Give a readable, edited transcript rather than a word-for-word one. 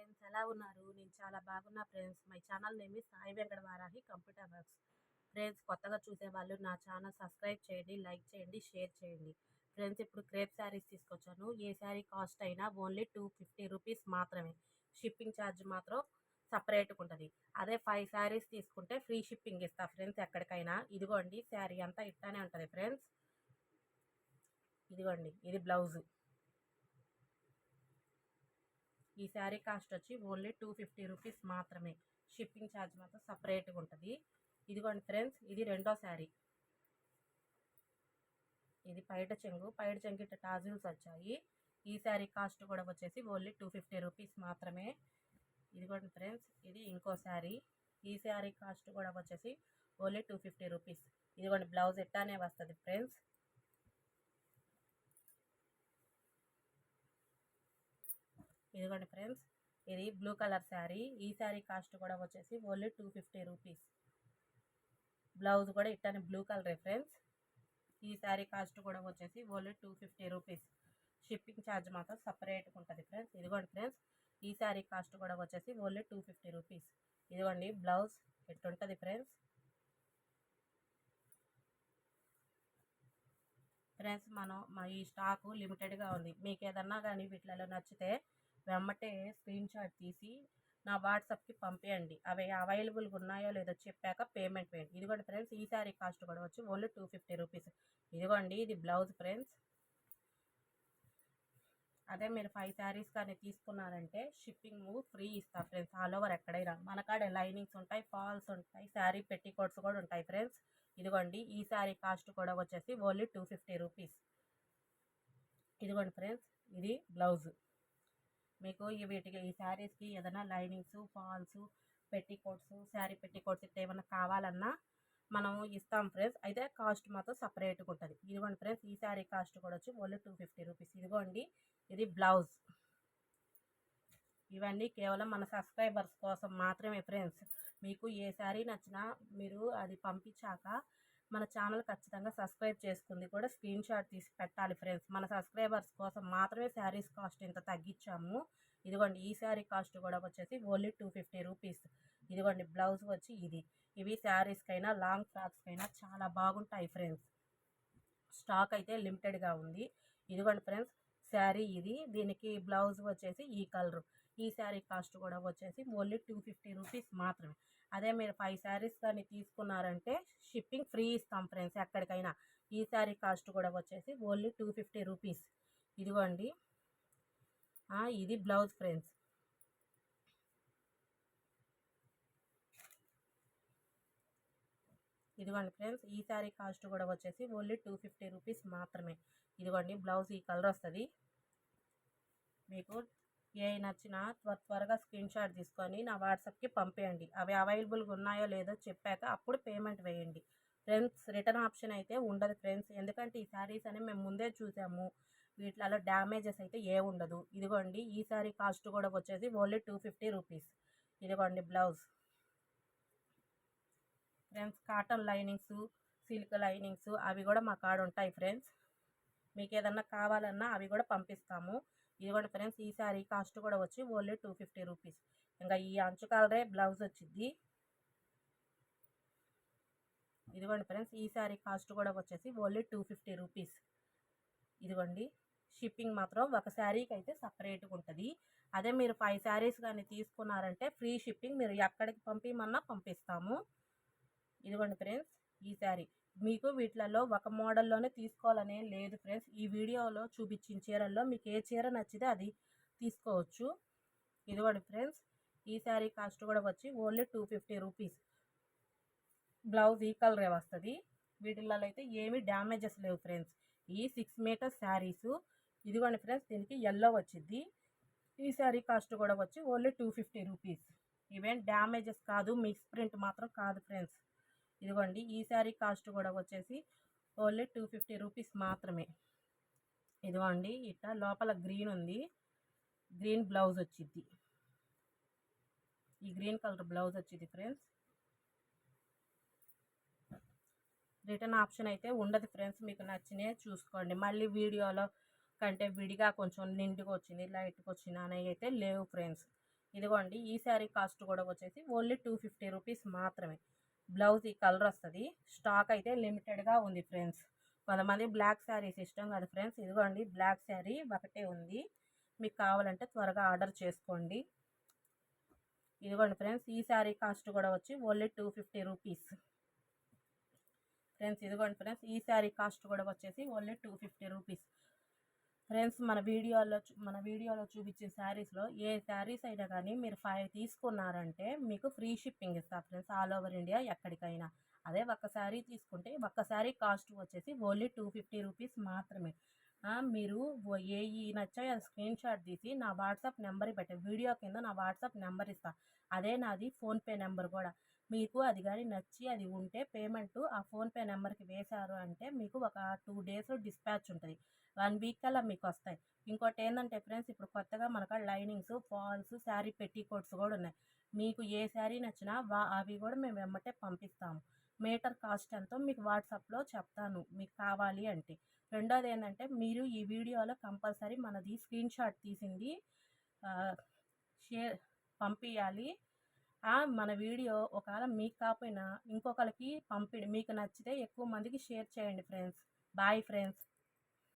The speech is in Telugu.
ఫ్రెండ్స్, ఎలా ఉన్నారు? నేను చాలా బాగున్నా friends. My channel name is Sai Venkata Varahi computer works. Friends, కొత్తగా చూసేవాళ్ళు నా ఛానల్ సబ్స్క్రైబ్ చేయండి, లైక్ చేయండి, షేర్ చేయండి. ఫ్రెండ్స్, ఇప్పుడు క్రేప్ శారీస్ తీసుకొచ్చాను. ఏ శారీ కాస్ట్ అయినా ఓన్లీ 250 రూపీస్ మాత్రమే. షిప్పింగ్ ఛార్జ్ మాత్రం సపరేట్గా ఉంటుంది. అదే 5 శారీస్ తీసుకుంటే ఫ్రీ షిప్పింగ్ ఇస్తా ఫ్రెండ్స్ ఎక్కడికైనా. ఇదిగోండి, శారీ అంతా ఇట్లానే ఉంటుంది ఫ్రెండ్స్. ఇదిగోండి, ఇది బ్లౌజు. ఈ శారీ కాస్ట్ వచ్చి ఓన్లీ 250 రూపీస్ మాత్రమే. షిప్పింగ్ ఛార్జ్ మాత్రం సపరేట్గా ఉంటుంది. ఇదిగోండి ఫ్రెండ్స్, ఇది రెండో శారీ. ఇది పైట చెంగు ఇట్లా టాజిల్స్ వచ్చాయి. ఈ శారీ కాస్ట్ కూడా వచ్చేసి ఓన్లీ 250 రూపీస్ మాత్రమే. ఇదిగోండి ఫ్రెండ్స్, ఇది ఇంకో శారీ. ఈ శారీ కాస్ట్ కూడా వచ్చేసి ఓన్లీ 250 రూపీస్. ఇదిగోండి, బ్లౌజ్ ఎట్టానే వస్తుంది ఫ్రెండ్స్. ఇదిగోండి ఫ్రెండ్స్, ఇది బ్లూ కలర్ శారీ. ఈ శారీ కాస్ట్ కూడా వచ్చేసి ఓన్లీ 250 రూపీస్. బ్లౌజ్ కూడా ఇట్టానే బ్లూ కలర్ ఫ్రెండ్స్. ఈ శారీ కాస్ట్ కూడా వచ్చేసి ఓన్లీ 250 రూపీస్. షిప్పింగ్ ఛార్జ్ మాత్రం సపరేట్గా ఉంటుంది ఫ్రెండ్స్. ఇదిగోండి ఫ్రెండ్స్, ఈ శారీ కాస్ట్ కూడా వచ్చేసి ఓన్లీ 250 రూపీస్. ఇదిగోండి, బ్లౌజ్ ఎట్లుంటుంది ఫ్రెండ్స్. ఫ్రెండ్స్, మా ఈ స్టాకు లిమిటెడ్గా ఉంది. మీకు ఏదన్నా కానీ వీటిలలో నచ్చితే వెమ్మటే స్క్రీన్ షాట్ తీసి నా వాట్సాప్కి పంపించండి. అవి అవైలబుల్గా ఉన్నాయో లేదో చెప్పాక పేమెంట్ వేయండి. ఇదిగోండి ఫ్రెండ్స్, ఈ శారీ కాస్ట్ కూడా వచ్చి ఓన్లీ 250 రూపీస్. ఇదిగోండి, ఇది బ్లౌజ్ ఫ్రెండ్స్. అదే మీరు 5 శారీస్ కానీ తీసుకున్నారంటే షిప్పింగ్ ఫ్రీ ఇస్తా ఫ్రెండ్స్. ఆల్ ఓవర్ ఎక్కడైనా. మన కాడ లైనింగ్స్ ఉంటాయి, ఫాల్స్ ఉంటాయి, శారీ పెట్టికోట్స్ కూడా ఉంటాయి ఫ్రెండ్స్. ఇదిగోండి, ఈ శారీ కాస్ట్ కూడా వచ్చేసి ఓన్లీ 250 రూపీస్. ఇదిగోండి ఫ్రెండ్స్, ఇది బ్లౌజ్. మీకు ఈ శారీస్కి ఏదైనా linings, falls, petticoats, sari petticoats ఇట్లా ఏమైనా కావాలన్నా మనం ఇస్తాం ఫ్రెండ్స్. అయితే కాస్ట్ మాత్రం సపరేట్గా ఉంటుంది. ఇదిగోండి ఫ్రెండ్స్, ఈ శారీ కాస్ట్ కూడా వచ్చి ఓన్లీ 250 రూపీస్. ఇదిగోండి, ఇది బ్లౌజ్. ఇవన్నీ కేవలం మన సబ్స్క్రైబర్స్ కోసం మాత్రమే ఫ్రెండ్స్. మీకు ఏ శారీ నచ్చినా మీరు అది పంపించాక మన ఛానల్ ఖచ్చితంగా సబ్స్క్రైబ్ చేసుకుంది కూడా స్క్రీన్ షాట్ తీసి పెట్టాలి ఫ్రెండ్స్. మన సబ్స్క్రైబర్స్ కోసం మాత్రమే శారీస్ కాస్ట్ ఇంత తగ్గించాము. ఇదిగోండి, ఈ శారీ కాస్ట్ కూడా వచ్చేసి ఓన్లీ 250 రూపీస్. ఇదిగోండి, బ్లౌజ్ వచ్చి ఇది. ఇవి శారీస్కైనా లాంగ్ ఫ్రాక్స్కైనా చాలా బాగుంటాయి ఫ్రెండ్స్. స్టాక్ అయితే లిమిటెడ్గా ఉంది. ఇదిగోండి ఫ్రెండ్స్, శారీ ఇది. దీనికి బ్లౌజ్ వచ్చేసి ఈ కలరు. ఈ శారీ కాస్ట్ కూడా వచ్చేసి ఓన్లీ 250 రూపీస్ మాత్రమే. అదే మీరు 5 శారీస్ కానీ తీసుకున్నారంటే షిప్పింగ్ ఫ్రీ ఇస్తాం ఫ్రెండ్స్ ఎక్కడికైనా. ఈ శారీ కాస్ట్ కూడా వచ్చేసి ఓన్లీ 250 రూపీస్. ఇదిగోండి, ఇది బ్లౌజ్ ఫ్రెండ్స్. ఇదిగోండి ఫ్రెండ్స్, ఈ శారీ కాస్ట్ కూడా వచ్చేసి ఓన్లీ 250 రూపీస్ మాత్రమే. ఇదిగోండి, బ్లౌజ్ ఈ కలర్ వస్తుంది. మీకు ఏ నచ్చినా త్వరగా స్క్రీన్ షాట్ తీసుకొని నా వాట్సాప్కి పంపేయండి. అవి అవైలబుల్గా ఉన్నాయో లేదో చెప్పాక అప్పుడు పేమెంట్ వేయండి ఫ్రెండ్స్. రిటర్న్ ఆప్షన్ అయితే ఉండదు ఫ్రెండ్స్. ఎందుకంటే ఈ శారీస్ అని మేము ముందే చూసాము. వీటిలో డ్యామేజెస్ అయితే ఏ ఉండదు. ఇదిగోండి, ఈ శారీ కాస్ట్ కూడా వచ్చేసి ఓన్లీ 250 రూపీస్. ఇదిగోండి, blouse friends. Cotton linings, silk linings అవి కూడా మా కాడ ఉంటాయి ఫ్రెండ్స్. మీకు ఏదన్నా కావాలన్నా అవి కూడా పంపిస్తాము. ఇదిగోండి ఫ్రెండ్స్, ఈ శారీ కాస్ట్ కూడా వచ్చి ఓన్లీ 250 రూపీస్. ఇంకా ఈ అంచు కలరే బ్లౌజ్ వచ్చింది. ఇదిగోండి ఫ్రెండ్స్, ఈ శారీ కాస్ట్ కూడా వచ్చేసి ఓన్లీ 250 రూపీస్. ఇదిగోండి, షిప్పింగ్ మాత్రం ఒక శారీకి అయితే సపరేట్గా ఉంటుంది. అదే మీరు 5 శారీస్ కానీ తీసుకున్నారంటే ఫ్రీ షిప్పింగ్. మీరు ఎక్కడికి పంపించమన్నా పంపిస్తాము. ఇదిగోండి ఫ్రెండ్స్, ఈ శారీ. మీకు వీటిలలో ఒక మోడల్లోనే తీసుకోవాలనే లేదు ఫ్రెండ్స్. ఈ వీడియోలో చూపించిన చీరల్లో మీకు ఏ చీర నచ్చితే అది తీసుకోవచ్చు. ఇదిగోండి ఫ్రెండ్స్, ఈ శారీ కాస్ట్ కూడా వచ్చి ఓన్లీ 250 రూపీస్. బ్లౌజ్ ఈ కలరే వస్తుంది. వీటిల్లో అయితే ఏమీ డ్యామేజెస్ లేవు ఫ్రెండ్స్. ఈ 6 మీటర్స్ శారీసు. ఇదిగోండి ఫ్రెండ్స్, దీనికి ఎల్లో వచ్చింది. ఈ శారీ కాస్ట్ కూడా వచ్చి ఓన్లీ 250 రూపీస్. ఇవేం డ్యామేజెస్ కాదు, మిక్స్ ప్రింట్ మాత్రం కాదు ఫ్రెండ్స్. ఇదిగోండి, ఈ శారీ కాస్ట్ కూడా వచ్చేసి ఓన్లీ 250 రూపీస్ మాత్రమే. ఇదిగోండి, ఇట్లా లోపల గ్రీన్ ఉంది. గ్రీన్ బ్లౌజ్ వచ్చింది. ఈ గ్రీన్ కలర్ బ్లౌజ్ వచ్చింది ఫ్రెండ్స్. రిటర్న్ ఆప్షన్ అయితే ఉండదు ఫ్రెండ్స్. మీకు నచ్చినవి చూసుకోండి. మళ్ళీ వీడియోలో కంటే విడిగా కొంచెం నిండుగా వచ్చింది, లైట్గా వచ్చింది అనేవి అయితే లేవు ఫ్రెండ్స్. ఇదిగోండి ఈ శారీ కాస్ట్ కూడా వచ్చేసి ఓన్లీ 250 రూపీస్ మాత్రమే. బ్లౌజ్ ఈ కలర్ వస్తుంది. స్టాక్ అయితే లిమిటెడ్గా ఉంది ఫ్రెండ్స్. కొంతమంది బ్లాక్ శారీస్ ఇష్టం కదా ఫ్రెండ్స్, ఇదిగోండి బ్లాక్ శారీ ఒకటే ఉంది. మీకు కావాలంటే త్వరగా ఆర్డర్ చేసుకోండి. ఇదిగోండి ఫ్రెండ్స్, ఈ శారీ కాస్ట్ కూడా వచ్చి ఓన్లీ 250 రూపీస్ ఫ్రెండ్స్. ఇదిగోండి ఫ్రెండ్స్, ఈ శారీ కాస్ట్ కూడా వచ్చేసి ఓన్లీ 250 రూపీస్ ఫ్రెండ్స్. మన వీడియోలో చూపించే శారీస్లో ఏ శారీస్ అయినా కానీ మీరు 5 తీసుకున్నారంటే మీకు ఫ్రీ షిప్పింగ్ ఇస్తారు ఫ్రెండ్స్, ఆల్ ఓవర్ ఇండియా ఎక్కడికైనా. అదే ఒక్క శారీ తీసుకుంటే ఒక్క శారీ కాస్ట్ వచ్చేసి ఓన్లీ 250 రూపీస్ మాత్రమే. మీరు ఏవి నచ్చాయో అది స్క్రీన్ షాట్ తీసి నా వాట్సాప్ నెంబర్ పెట్టే, వీడియో కింద నా వాట్సాప్ నెంబర్ ఇస్తాను. అదే నాది ఫోన్పే నెంబర్ కూడా. మీకు అది కానీ నచ్చి అది ఉంటే పేమెంట్ ఆ ఫోన్పే నెంబర్కి వేశారు అంటే మీకు ఒక 2 డేస్లో డిస్పాచ్ ఉంటుంది. 1 వీక్ కల్లా మీకు వస్తాయి. ఇంకోటి ఏంటంటే ఫ్రెండ్స్, ఇప్పుడు కొత్తగా మనకు లైనింగ్స్, ఫాల్స్, శారీ పెట్టికోట్స్ కూడా ఉన్నాయి. మీకు ఏ శారీ నచ్చినా అవి కూడా మేము వెమ్మటే పంపిస్తాము. మీటర్ కాస్ట్ ఎంతో మీకు వాట్సాప్లో చెప్తాను మీకు కావాలి అంటే. రెండోది ఏంటంటే, మీరు ఈ వీడియోలో కంపల్సరీ మనది స్క్రీన్ షాట్ తీసింది షేర్ పంపించాలి. మన వీడియో ఒకవేళ మీకు కాకపోయినా ఇంకొకరికి మీకు నచ్చితే ఎక్కువ మందికి షేర్ చేయండి ఫ్రెండ్స్. Bye friends.